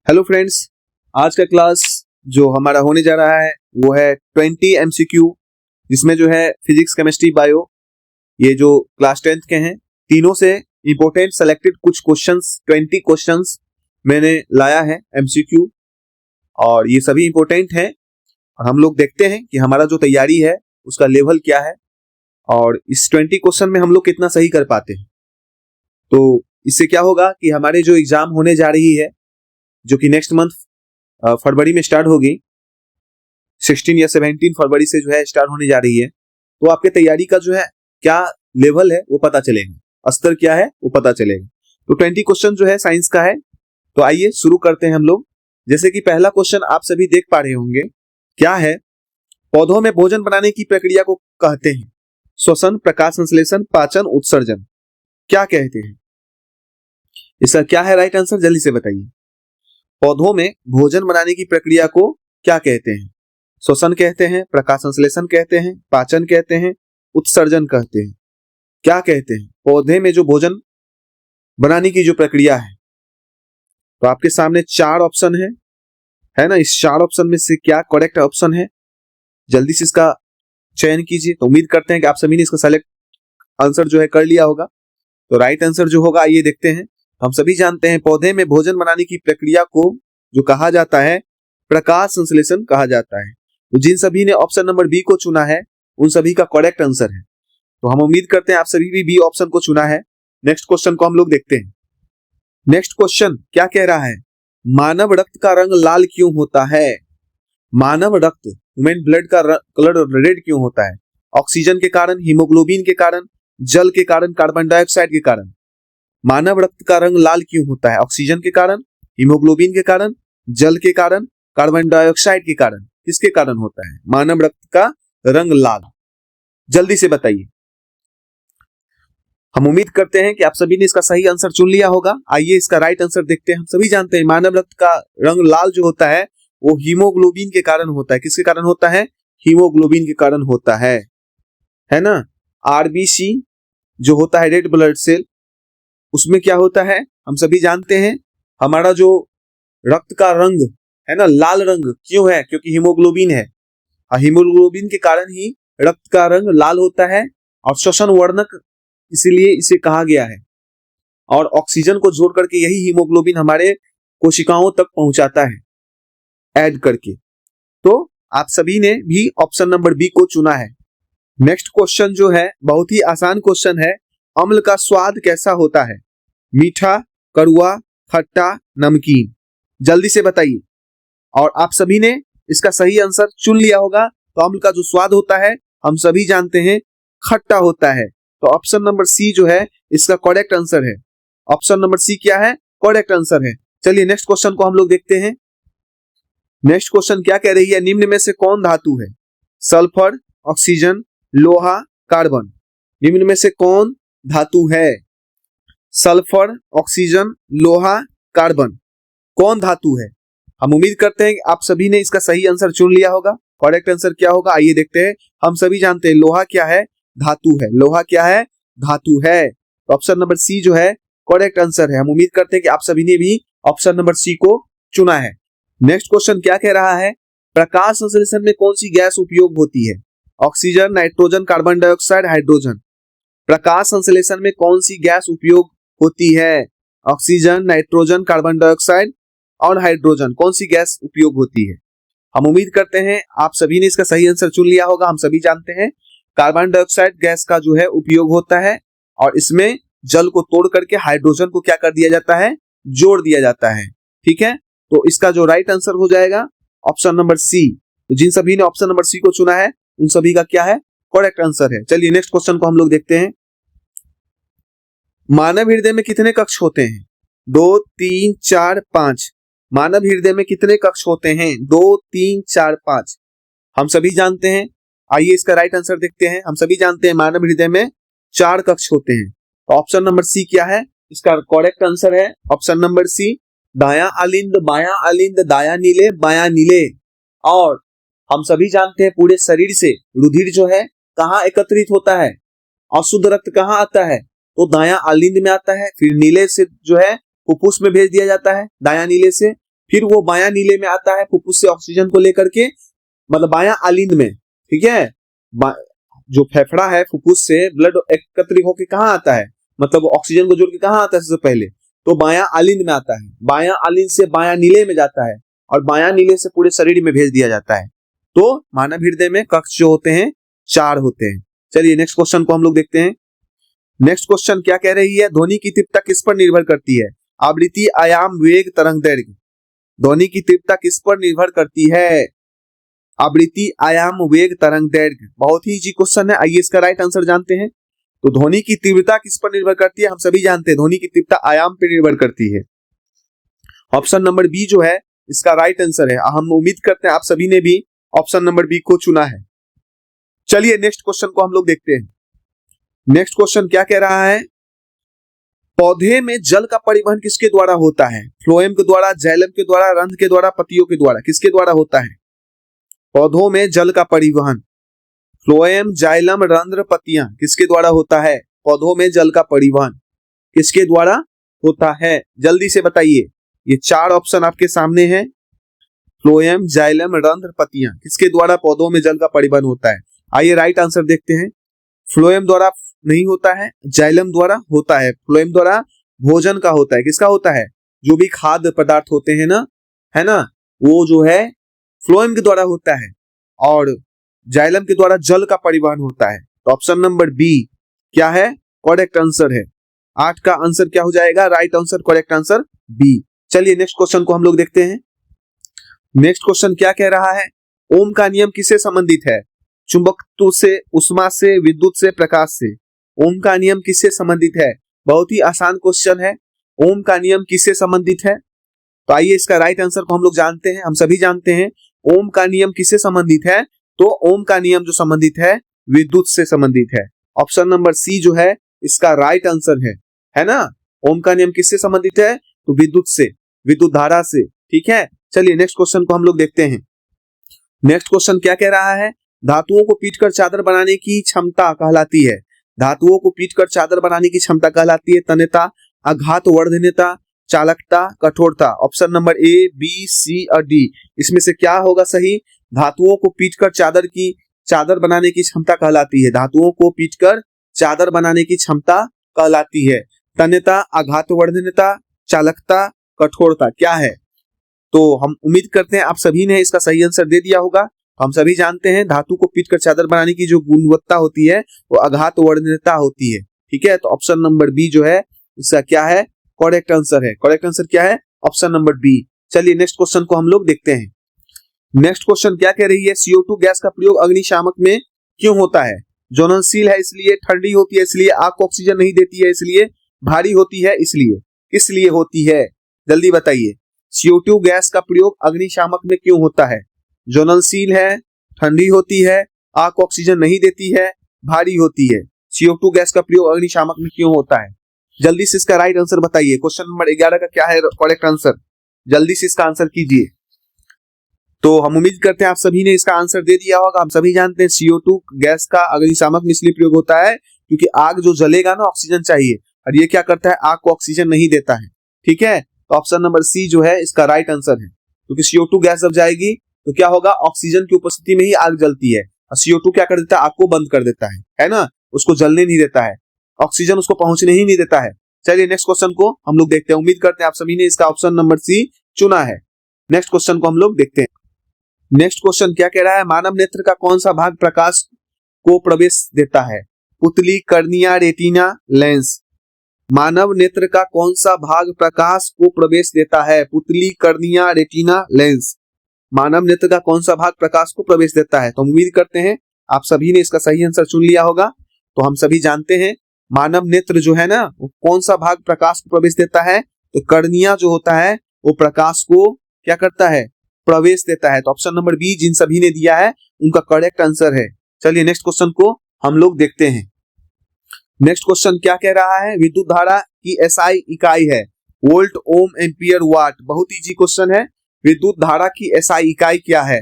Hello friends, आज का class जो हमारा होने जा रहा है वो है 20 एमसीक्यू, जिसमें जो है फिजिक्स, केमिस्ट्री, बायो, ये जो क्लास 10th के हैं, तीनों से इंपॉर्टेंट सेलेक्टेड कुछ क्वेश्चंस, 20 क्वेश्चंस मैंने लाया है एमसीक्यू, और ये सभी इंपॉर्टेंट हैं। और हम लोग देखते हैं कि हमारा जो तैयारी है उसका लेवल क्या है और इस 20 क्वेश्चन में हम लोग कितना सही कर पाते हैं। तो इससे क्या होगा कि हमारे जो एग्जाम होने जा रही है, जो कि नेक्स्ट मंथ फरवरी में स्टार्ट होगी, 16 या 17 फरवरी से जो है स्टार्ट होने जा रही है, तो आपके तैयारी का जो है क्या लेवल है वो पता चलेगा, स्तर क्या है वो पता चलेगा। तो 20 क्वेश्चन जो है साइंस का है। तो आइए शुरू करते हैं हम लोग। जैसे कि पहला क्वेश्चन आप सभी देख पा रहे होंगे, क्या है? पौधों में भोजन बनाने की प्रक्रिया को कहते हैं श्वसन, प्रकाश संश्लेषण, पाचन, उत्सर्जन। क्या कहते हैं? इसका क्या है राइट आंसर? जल्दी से बताइए। पौधों में भोजन बनाने की प्रक्रिया को क्या कहते हैं? श्वसन कहते हैं, प्रकाश संश्लेषण कहते हैं, पाचन कहते हैं, उत्सर्जन कहते हैं। क्या कहते हैं? पौधे में जो भोजन बनाने की जो प्रक्रिया है, तो आपके सामने 4 ऑप्शन है ना? इस 4 ऑप्शन में से क्या करेक्ट ऑप्शन है? जल्दी से इसका चयन कीजिए। तो उम्मीद करते हैं कि आप सभी ने इसका सेलेक्ट आंसर जो है कर लिया होगा। तो राइट आंसर जो होगा, आइए देखते हैं। हम सभी जानते हैं पौधे में भोजन बनाने की प्रक्रिया को जो कहा जाता है प्रकाश संश्लेषण कहा जाता है। तो जिन सभी ने ऑप्शन नंबर बी को चुना है उन सभी का करेक्ट आंसर है। तो हम उम्मीद करते हैं आप सभी भी बी ऑप्शन को चुना है। नेक्स्ट क्वेश्चन को हम लोग देखते हैं। नेक्स्ट क्वेश्चन क्या कह रहा है? मानव रक्त का रंग लाल क्यों होता है? मानव रक्त, ह्यूमन ब्लड का कलर रेड क्यों होता है? ऑक्सीजन के कारण, हीमोग्लोबिन के कारण, जल के कारण, कार्बन डाइऑक्साइड के कारण। मानव रक्त का रंग लाल क्यों होता है? ऑक्सीजन के कारण, हीमोग्लोबिन के कारण, जल के कारण, कार्बन डाइऑक्साइड के कारण। किसके कारण होता है मानव रक्त का रंग लाल? जल्दी से बताइए। हम उम्मीद करते हैं कि आप सभी ने इसका सही आंसर चुन लिया होगा। आइए इसका राइट आंसर देखते हैं। हम सभी जानते हैं मानव रक्त का रंग लाल जो होता है वो हीमोग्लोबिन के कारण होता है। किसके कारण होता है? हीमोग्लोबिन के कारण होता है ना? आरबीसी जो होता है, रेड ब्लड सेल, उसमें क्या होता है हम सभी जानते हैं। हमारा जो रक्त का रंग है ना, लाल रंग क्यों है? क्योंकि हीमोग्लोबिन है। हीमोग्लोबिन के कारण ही रक्त का रंग लाल होता है, और श्वसन वर्णक इसीलिए इसे कहा गया है। और ऑक्सीजन को जोड़ करके यही हीमोग्लोबिन हमारे कोशिकाओं तक पहुंचाता है ऐड करके। तो आप सभी ने भी ऑप्शन नंबर बी को चुना है। नेक्स्ट क्वेश्चन जो है बहुत ही आसान क्वेश्चन है। अम्ल का स्वाद कैसा होता है? मीठा, कड़वा, खट्टा, नमकीन। जल्दी से बताइए। और आप सभी ने इसका सही आंसर चुन लिया होगा। तो अम्ल का जो स्वाद होता है हम सभी जानते हैं खट्टा होता है। तो ऑप्शन नंबर सी जो है इसका करेक्ट आंसर है। ऑप्शन नंबर सी क्या है? करेक्ट आंसर है। चलिए नेक्स्ट क्वेश्चन को हम लोग देखते हैं। नेक्स्ट क्वेश्चन क्या कह रही है? निम्न में से कौन धातु है? सल्फर, ऑक्सीजन, लोहा, कार्बन। निम्न में से कौन धातु है? सल्फर, ऑक्सीजन, लोहा, कार्बन। कौन धातु है? हम उम्मीद करते हैं कि आप सभी ने इसका सही आंसर चुन लिया होगा। करेक्ट आंसर क्या होगा? आइए देखते हैं। हम सभी जानते हैं लोहा क्या है? धातु है। लोहा क्या है? धातु है। तो ऑप्शन नंबर सी जो है करेक्ट आंसर है। हम उम्मीद करते हैं कि आप सभी ने भी ऑप्शन नंबर सी को चुना है। नेक्स्ट क्वेश्चन क्या कह रहा है? प्रकाश संश्लेषण में कौन सी गैस उपयोग होती है? Oxygen, nitrogen, carbon dioxide, hydrogen. प्रकाश संश्लेषण में कौन सी गैस उपयोग होती है? ऑक्सीजन, नाइट्रोजन, कार्बन डाइऑक्साइड और हाइड्रोजन। कौन सी गैस उपयोग होती है? हम उम्मीद करते हैं आप सभी ने इसका सही आंसर चुन लिया होगा। हम सभी जानते हैं कार्बन डाइऑक्साइड गैस का जो है उपयोग होता है, और इसमें जल को तोड़ करके हाइड्रोजन को क्या कर दिया जाता है? जोड़ दिया जाता है। ठीक है, तो इसका जो राइट आंसर हो जाएगा ऑप्शन नंबर सी। तो जिन सभी ने ऑप्शन नंबर सी को चुना है उन सभी का क्या है? करेक्ट आंसर है। चलिए नेक्स्ट क्वेश्चन को हम लोग देखते हैं। मानव हृदय में कितने कक्ष होते हैं? 2, 3, 4, 5। मानव हृदय में कितने कक्ष होते हैं? 2, 3, 4, 5। हम सभी जानते हैं। आइए इसका राइट आंसर देखते हैं। हम सभी जानते हैं मानव हृदय में 4 कक्ष होते हैं। तो ऑप्शन नंबर सी क्या है? इसका करेक्ट आंसर है ऑप्शन नंबर सी, दायां अलिंद, बायां अलिंद, दायां नीले, बायां नीले। और हम सभी जानते हैं पूरे शरीर से रुधिर जो है कहाँ एकत्रित होता है? अशुद्ध रक्त कहाँ आता है? तो दायां अलिंद में आता है। फिर नीले से जो है फुफ्फुस में भेज दिया जाता है, दायां नीले से। फिर वो बायां नीले में आता है फुफ्फुस से ऑक्सीजन को लेकर के, मतलब बायां आलिंद में, ठीक है। जो फेफड़ा है फुफ्फुस से ब्लड एकत्रित होकर कहाँ आता है, मतलब ऑक्सीजन को जोड़ के कहाँ आता है सबसे पहले, तो बायां आलिंद में आता है। बायां आलिंद से बायां नीले में जाता है और बायां नीले से पूरे शरीर में भेज दिया जाता है। तो मानव हृदय में कक्ष जो होते हैं 4 होते हैं। चलिए नेक्स्ट क्वेश्चन को हम लोग देखते हैं। नेक्स्ट क्वेश्चन क्या कह रही है, ध्वनि की तीव्रता किस पर निर्भर करती है, आवृत्ति, आयाम, वेग, तरंग दैर्घ्य। ध्वनि की तीव्रता किस पर निर्भर करती है, आवृत्ति, आयाम, वेग, तरंग दैर्घ्य। बहुत ही इजी क्वेश्चन है, आइए इसका राइट आंसर जानते हैं। तो ध्वनि की तीव्रता किस पर निर्भर करती है, हम सभी जानते हैं ध्वनि की तीव्रता आयाम पर निर्भर करती है। ऑप्शन नंबर बी जो है इसका राइट आंसर है। हम उम्मीद करते हैं आप सभी ने भी ऑप्शन नंबर बी को चुना है। चलिए नेक्स्ट क्वेश्चन को हम लोग देखते हैं। नेक्स्ट क्वेश्चन क्या कह रहा है, पौधे में जल का परिवहन किसके द्वारा होता है, फ्लोएम के द्वारा, जाइलम के द्वारा, रंध्र के द्वारा, पत्तियों के द्वारा, किसके द्वारा होता है। पौधों में जल का परिवहन, फ्लोएम, जाइलम, रंध्र, पत्तियां, किसके द्वारा होता है। पौधों में जल का परिवहन किसके द्वारा होता है, जल्दी से बताइए। ये 4 ऑप्शन आपके सामने हैं, फ्लोएम, जाइलम, रंध्र, पत्तियां, किसके द्वारा पौधों में जल का परिवहन होता है। आइए राइट आंसर देखते हैं। फ्लोएम द्वारा नहीं होता है, जाइलम द्वारा होता है। फ्लोएम द्वारा भोजन का होता है, किसका होता है, जो भी खाद्य पदार्थ होते हैं ना, है ना, वो जो है फ्लोएम के द्वारा होता है। और जाइलम के द्वारा जल का परिवहन होता है। तो ऑप्शन नंबर बी क्या है, करेक्ट आंसर है। 8 का आंसर क्या हो जाएगा, right answer, correct answer B. चलिए नेक्स्ट क्वेश्चन को हम लोग देखते हैं। नेक्स्ट क्वेश्चन क्या कह रहा है, ओम का नियम किससे संबंधित है, चुंबकत्व से, उष्मा से, विद्युत से, प्रकाश से। ओम का नियम किससे संबंधित है, बहुत ही आसान क्वेश्चन है। ओम का नियम किससे संबंधित है, तो आइए इसका राइट आंसर को हम लोग जानते हैं। हम सभी जानते हैं ओम का नियम किससे संबंधित है, तो ओम का नियम जो संबंधित है विद्युत से संबंधित है। ऑप्शन नंबर सी जो है इसका राइट आंसर है ना। ओम का नियम किससे संबंधित है, तो विद्युत से, विद्युत धारा से, ठीक है। चलिए नेक्स्ट क्वेश्चन को हम लोग देखते हैं। नेक्स्ट क्वेश्चन क्या कह रहा है, धातुओं को पीटकर चादर बनाने की क्षमता कहलाती है, धातुओं को पीटकर चादर बनाने की क्षमता कहलाती है तन्यता, आघातवर्धनीयता, चालकता, कठोरता। ऑप्शन नंबर ए, बी, सी और डी, इसमें से क्या होगा सही। धातुओं को पीटकर चादर बनाने की क्षमता कहलाती है, धातुओं को पीटकर चादर बनाने की क्षमता कहलाती है तन्यता, आघातवर्धनीयता, चालकता, कठोरता। क्या है, तो हम उम्मीद करते हैं आप सभी ने इसका सही आंसर दे दिया होगा। हम सभी जानते हैं धातु को पीटकर चादर बनाने की जो गुणवत्ता होती है वो आघातवर्धनीयता होती है, ठीक है। तो ऑप्शन नंबर बी जो है इसका क्या है, करेक्ट आंसर है। करेक्ट आंसर क्या है, ऑप्शन नंबर बी। चलिए नेक्स्ट क्वेश्चन को हम लोग देखते हैं। नेक्स्ट क्वेश्चन क्या कह रही है, CO2 गैस का प्रयोग अग्निशामक में क्यों होता है, ज्वलनशील है इसलिए, ठंडी होती है इसलिए, आग को ऑक्सीजन नहीं देती है इसलिए, भारी होती है इसलिए, किस लिए होती है, जल्दी बताइए। CO2 गैस का प्रयोग अग्निशामक में क्यों होता है, ज्वलनशील है, ठंडी होती है, आग को ऑक्सीजन नहीं देती है, भारी होती है। CO2 गैस का प्रयोग अग्निशामक में क्यों होता है, जल्दी से इसका राइट आंसर बताइए। क्वेश्चन नंबर 11 का क्या है करेक्ट आंसर, जल्दी से इसका आंसर कीजिए। तो हम उम्मीद करते हैं आप सभी ने इसका आंसर दे दिया होगा। हम सभी जानते हैं CO2 गैस का अग्निशामक में इसलिए प्रयोग होता है क्योंकि आग जो जलेगा ना ऑक्सीजन चाहिए, और ये क्या करता है, आग को ऑक्सीजन नहीं देता है, ठीक है। तो ऑप्शन नंबर सी जो है इसका राइट आंसर है, क्योंकि CO2 गैस जब जाएगी तो क्या होगा, ऑक्सीजन की उपस्थिति में ही आग जलती है, और CO2 क्या कर देता है, आग को बंद कर देता है ना, उसको जलने नहीं देता है, ऑक्सीजन उसको पहुंचने ही नहीं देता है। चलिए नेक्स्ट क्वेश्चन को हम लोग देखते हैं। उम्मीद करते हैं आप सभी ने इसका ऑप्शन नंबर सी चुना है। नेक्स्ट क्वेश्चन को हम लोग देखते हैं। नेक्स्ट क्वेश्चन क्या कह रहा है, मानव नेत्र का कौन सा भाग प्रकाश को प्रवेश देता है, पुतली, कर्निया, रेटिना, लेंस। मानव नेत्र का कौन सा भाग प्रकाश को प्रवेश देता है, पुतली, कर्निया, रेटिना, लेंस। मानव नेत्र का कौन सा भाग प्रकाश को प्रवेश देता है, तो उम्मीद करते हैं आप सभी ने इसका सही आंसर चुन लिया होगा। तो हम सभी जानते हैं मानव नेत्र जो है ना वो कौन सा भाग प्रकाश को प्रवेश देता है, तो कर्निया जो होता है वो प्रकाश को क्या करता है, प्रवेश देता है। तो ऑप्शन नंबर बी जिन सभी ने दिया है उनका करेक्ट आंसर है। चलिए नेक्स्ट क्वेश्चन को हम लोग देखते हैं। नेक्स्ट क्वेश्चन क्या कह रहा है, विद्युत धारा की SI इकाई है वोल्ट, ओम, एम्पियर, वाट। बहुत इजी क्वेश्चन है। विद्युत धारा की SI इकाई क्या है,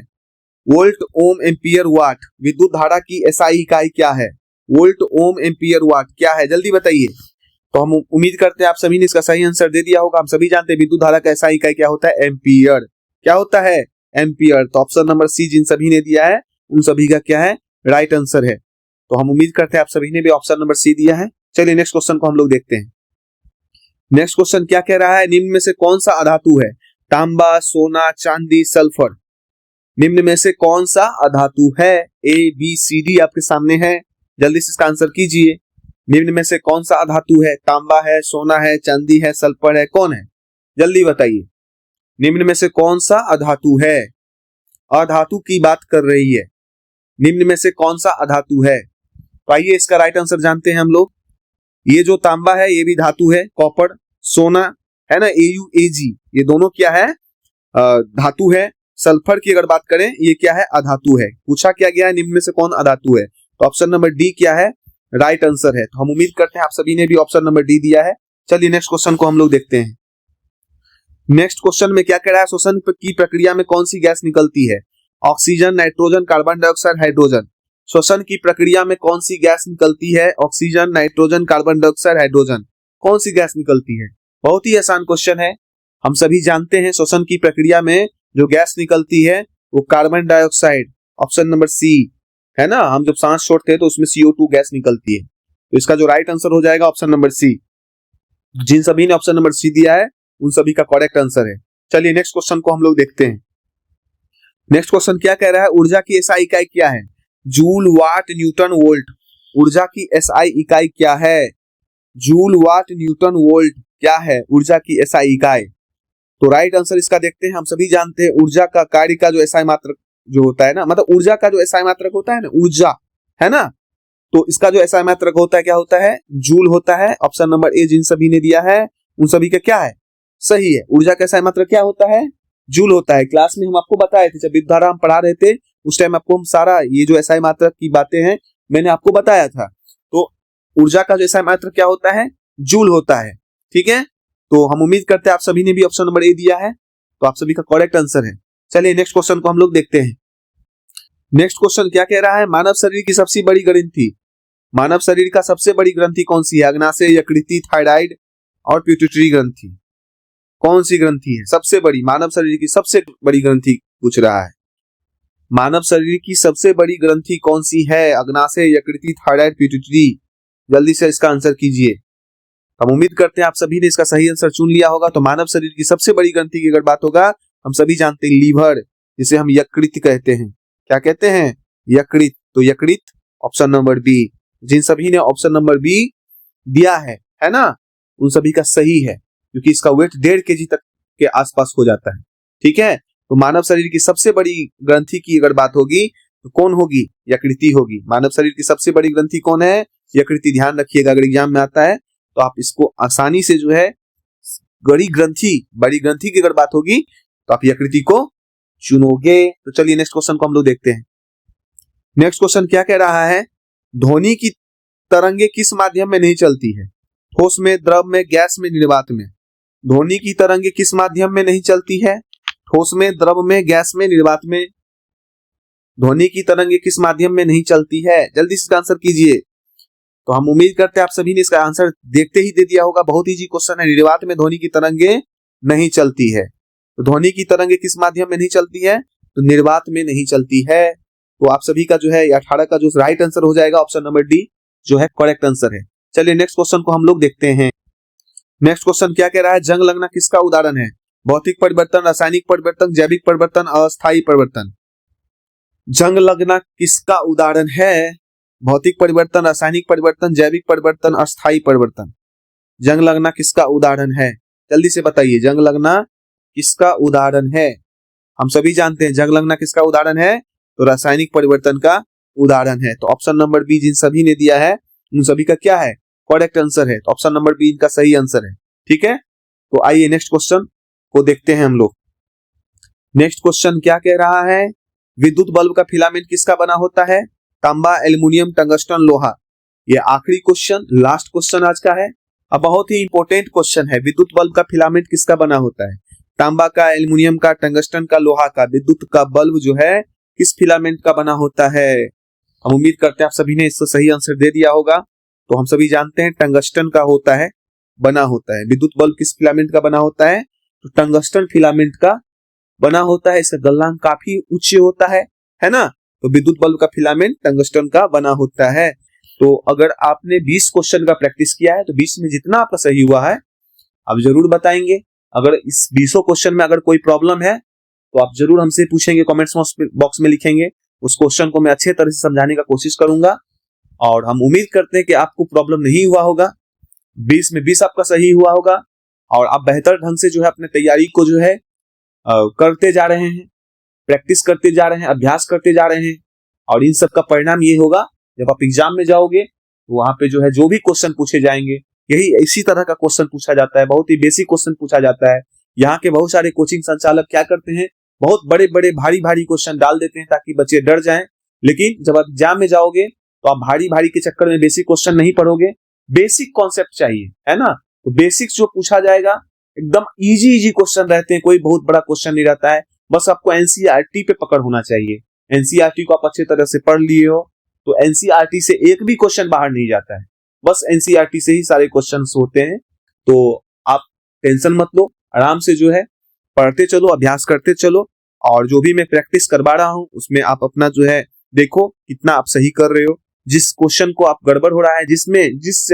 वोल्ट, ओम, एम्पियर, वाट। विद्युत धारा की SI इकाई क्या है, वोल्ट, ओम, एम्पियर, वाट क्या है, जल्दी बताइए। तो हम उम्मीद करते हैं आप सभी ने इसका सही आंसर दे दिया होगा। हम सभी जानते हैं विद्युत धारा का SI इकाई क्या होता है, एम्पियर। क्या होता है, एम्पियर। तो ऑप्शन नंबर सी जिन सभी ने दिया है उन सभी का क्या है, राइट आंसर है। तो हम उम्मीद करते हैं आप सभी ने भी ऑप्शन नंबर सी दिया है। चलिए नेक्स्ट क्वेश्चन को हम लोग देखते हैं। नेक्स्ट क्वेश्चन क्या कह रहा है, निम्न में से कौन सा अधातु है, तांबा, सोना, चांदी, सल्फर। निम्न में से कौन सा अधातु है, ABCD आपके सामने है, जल्दी से इसका आंसर कीजिए। निम्न में से कौन सा अधातु है, तांबा है, सोना है, चांदी है, सल्फर है, कौन है, जल्दी बताइए। निम्न में से कौन सा अधातु है, अधातु की बात कर रही है, निम्न में से कौन सा अधातु है। तो आइए इसका राइट आंसर जानते हैं हम लोग। ये जो तांबा है ये भी धातु है, कॉपर, सोना है ना, AuAg, ये दोनों क्या है, धातु है। सल्फर की अगर बात करें ये क्या है, अधातु है। पूछा क्या गया है, निम्न में से कौन अधातु है, तो ऑप्शन नंबर डी क्या है, राइट आंसर है। तो हम उम्मीद करते हैं आप सभी ने भी ऑप्शन नंबर डी दिया है। चलिए नेक्स्ट क्वेश्चन को हम लोग देखते हैं। नेक्स्ट क्वेश्चन में क्या कह रहा है, श्वसन की प्रक्रिया में कौन सी गैस निकलती है, oxygen, nitrogen, carbon dioxide, hydrogen. श्वसन की प्रक्रिया में कौन सी गैस निकलती है, oxygen, nitrogen, carbon dioxide, hydrogen, कौन सी गैस निकलती है। बहुत ही आसान क्वेश्चन है, हम सभी जानते हैं श्वसन की प्रक्रिया में जो गैस निकलती है वो carbon dioxide, option number C है ना। हम जब सांस छोड़ते हैं तो उसमें CO2 गैस निकलती है। तो इसका जो राइट आंसर हो जाएगा ऑप्शन नंबर सी। जिन सभी ने ऑप्शन नंबर सी दिया है उन सभी का करेक्ट आंसर है। चलिए नेक्स्ट क्वेश्चन को हम लोग देखते हैं। नेक्स्ट क्वेश्चन क्या कह रहा है, ऊर्जा की SI इकाई क्या है, जूल, वाट, न्यूटन, वोल्ट। ऊर्जा की SI इकाई क्या है, जूल, वाट, न्यूटन, वोल्ट क्या है ऊर्जा की SI इकाई। तो राइट आंसर इसका देखते हैं। हम सभी जानते हैं ऊर्जा का कार्य का जो SI मात्रक जो होता है ना, मतलब ऊर्जा का जो SI मात्रक होता है ना, ऊर्जा है ना, तो इसका जो SI मात्रक होता है क्या होता है, जूल होता है। ऑप्शन नंबर ए जिन सभी ने दिया है उन सभी का क्या है, सही है। ऊर्जा का SI मात्रक क्या होता है, जूल होता है। क्लास में हम आपको बताए थे, जब विद्युत धारा हम पढ़ा रहे थे उस टाइम आपको हम सारा ये जो SI मात्रक की बातें हैं मैंने आपको बताया था। तो ऊर्जा का जो SI मात्रक क्या होता है, जूल होता है। ठीक है, तो हम उम्मीद करते हैं आप सभी ने भी ऑप्शन नंबर ए दिया है, तो आप सभी का करेक्ट आंसर है। चलिए नेक्स्ट क्वेश्चन को हम लोग देखते हैं। नेक्स्ट क्वेश्चन क्या कह रहा है, मानव शरीर की सबसे बड़ी ग्रंथि, मानव शरीर का सबसे बड़ी ग्रंथि कौन सी है, अग्नाशय, यकृति, थायराइड और पिट्यूटरी ग्रंथि। कौन सी ग्रंथि है सबसे बड़ी, मानव शरीर की सबसे बड़ी ग्रंथि पूछ रहा है। मानव शरीर की सबसे बड़ी ग्रंथि कौन सी है, अग्नाशय, यकृति, थायराइड, पिट्यूटरी, जल्दी से इसका आंसर कीजिए। हम उम्मीद करते हैं आप सभी ने इसका सही आंसर चुन लिया होगा। तो मानव शरीर की सबसे बड़ी ग्रंथि की अगर बात होगा, हम सभी जानते हैं लीवर, जिसे हम यकृत कहते हैं। क्या कहते हैं, यकृत। तो यकृत ऑप्शन नंबर बी। जिन सभी ने ऑप्शन नंबर बी दिया है ना, उन सभी का सही है, क्योंकि इसका वेट 1.5 kg तक के आसपास हो जाता है। ठीक है, तो मानव शरीर की सबसे बड़ी ग्रंथि की अगर बात होगी तो कौन होगी, यकृति होगी। मानव शरीर की सबसे बड़ी ग्रंथि कौन है, यकृति। ध्यान रखिएगा, अगर एग्जाम में आता है तो आप इसको आसानी से जो है बड़ी ग्रंथि की अगर बात होगी तो आप यकृति को चुनोगे। तो चलिए नेक्स्ट क्वेश्चन को हम लोग देखते हैं। नेक्स्ट क्वेश्चन क्या कह रहा है, ध्वनि की तरंगे किस माध्यम में नहीं चलती है, ठोस में, द्रव में, गैस में, निर्वात में। ध्वनि की तरंगे किस माध्यम में नहीं चलती है, ठोस में, द्रव में, गैस में, निर्वात में। ध्वनि की तरंगे किस माध्यम में नहीं चलती है, जल्दी से इसका आंसर कीजिए। तो हम उम्मीद करते हैं आप सभी ने इसका आंसर देखते ही दे दिया होगा। बहुत इजी क्वेश्चन है, निर्वात में ध्वनि की तरंगे नहीं चलती है। तो ध्वनि की तरंगे किस माध्यम में नहीं चलती है, तो निर्वात में नहीं चलती है। तो आप सभी का जो है 18 का जो राइट आंसर हो जाएगा ऑप्शन नंबर डी जो है करेक्ट आंसर है। चलिए नेक्स्ट क्वेश्चन को हम लोग देखते हैं। नेक्स्ट क्वेश्चन क्या कह रहा है, जंग लगना किसका उदाहरण है, भौतिक परिवर्तन, रासायनिक परिवर्तन, जैविक परिवर्तन, अस्थायी परिवर्तन। जंग लगना किसका उदाहरण है, भौतिक परिवर्तन, रासायनिक परिवर्तन, जैविक परिवर्तन, अस्थायी परिवर्तन। जंग लगना किसका उदाहरण है, जल्दी से बताइए, जंग लगना किसका उदाहरण है। हम सभी जानते हैं जंग लगना किसका उदाहरण है, तो रासायनिक परिवर्तन का उदाहरण है। तो ऑप्शन नंबर बी जिन सभी ने दिया है उन सभी का क्या है, करेक्ट आंसर है। तो ऑप्शन नंबर बी इनका सही आंसर है। ठीक है, तो आइए नेक्स्ट क्वेश्चन को देखते हैं हम लोग। नेक्स्ट क्वेश्चन क्या कह रहा है, विद्युत बल्ब का फिलामेंट किसका बना होता है, तांबा, एल्युमिनियम, टंगस्टन, लोहा। ये आखिरी क्वेश्चन, लास्ट क्वेश्चन आज का है। अब बहुत ही इंपॉर्टेंट क्वेश्चन है, विद्युत बल्ब का फिलामेंट किसका बना होता है, तांबा का, एल्युमिनियम का, टंगस्टन का, लोहा का। विद्युत का बल्ब जो है किस फिलामेंट का बना होता है। हम उम्मीद करते हैं आप सभी ने इसका सही आंसर दे दिया होगा। तो हम सभी जानते हैं टंगस्टन का होता है, बना होता है। विद्युत बल्ब किस फिलामेंट का बना होता है? तो टंगस्टन फिलामेंट का बना होता है। इसका गलनांक काफी उच्च होता है ना। तो विद्युत बल्ब का फिलामेंट टंगस्टन का बना होता है। तो अगर आपने 20 क्वेश्चन का प्रैक्टिस किया है तो 20 में जितना आपका सही हुआ है आप जरूर बताएंगे। अगर इस 20 क्वेश्चन में अगर कोई प्रॉब्लम है तो आप जरूर हमसे पूछेंगे, कमेंट्स बॉक्स में लिखेंगे। उस क्वेश्चन को मैं अच्छे तरह से समझाने का कोशिश करूंगा और हम उम्मीद करते हैं कि आपको प्रॉब्लम नहीं हुआ होगा। 20 में 20 आपका सही हुआ होगा और आप बेहतर ढंग से जो है अपने तैयारी को जो है करते जा रहे हैं, प्रैक्टिस करते जा रहे हैं, अभ्यास करते जा रहे हैं और इन सब का परिणाम ये होगा जब आप एग्जाम में जाओगे तो वहां पे जो है जो भी क्वेश्चन पूछे जाएंगे यही इसी तरह का क्वेश्चन पूछा जाता है। बहुत ही बेसिक क्वेश्चन पूछा जाता है। यहाँ के बहुत सारे कोचिंग संचालक क्या करते हैं, बहुत बड़े बड़े भारी भारी क्वेश्चन डाल देते हैं ताकि बच्चे डर जाएं। लेकिन जब आप एग्जाम में जाओगे तो आप भारी भारी के चक्कर में बेसिक क्वेश्चन नहीं पढ़ोगे। बेसिक कॉन्सेप्ट चाहिए, है ना। तो बेसिक्स जो पूछा जाएगा एकदम इजी इजी क्वेश्चन रहते हैं, कोई बहुत बड़ा क्वेश्चन नहीं रहता है। बस आपको एनसीईआरटी पे पकड़ होना चाहिए। एनसीईआरटी को आप अच्छी तरह से पढ़ लिए हो तो एनसीईआरटी से एक भी क्वेश्चन बाहर नहीं जाता है, बस एनसीईआरटी से ही सारे क्वेश्चंस होते हैं। तो आप टेंशन मत लो, आराम से जो है पढ़ते चलो, अभ्यास करते चलो और जो भी मैं प्रैक्टिस करवा रहा हूं उसमें आप अपना जो है देखो कितना आप सही कर रहे हो। जिस क्वेश्चन को आप गड़बड़ हो रहा है, जिस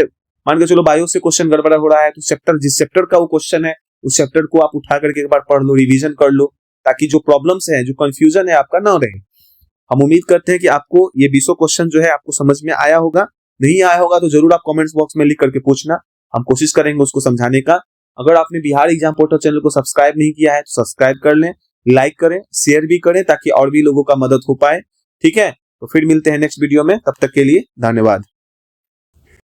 मान के चलो बायो से क्वेश्चन गड़बड़ हो रहा है तो जिस चैप्टर का वो क्वेश्चन है उस चैप्टर को आप उठा करके एक बार पढ़ लो, रिवीजन कर लो, ताकि जो प्रॉब्लम्स है, जो कंफ्यूजन है आपका ना रहे। हम उम्मीद करते हैं कि आपको ये 20 क्वेश्चन जो है आपको समझ में आया होगा। नहीं आया होगा तो जरूर आप कमेंट्स बॉक्स में लिख करके पूछना, हम कोशिश करेंगे उसको समझाने का। अगर आपने बिहार एग्जाम पोर्टल चैनल को सब्सक्राइब नहीं किया है तो सब्सक्राइब कर लें, लाइक करें, शेयर भी करें ताकि और भी लोगों का मदद हो पाए। ठीक है, तो फिर मिलते हैं नेक्स्ट वीडियो में, तब तक के लिए धन्यवाद।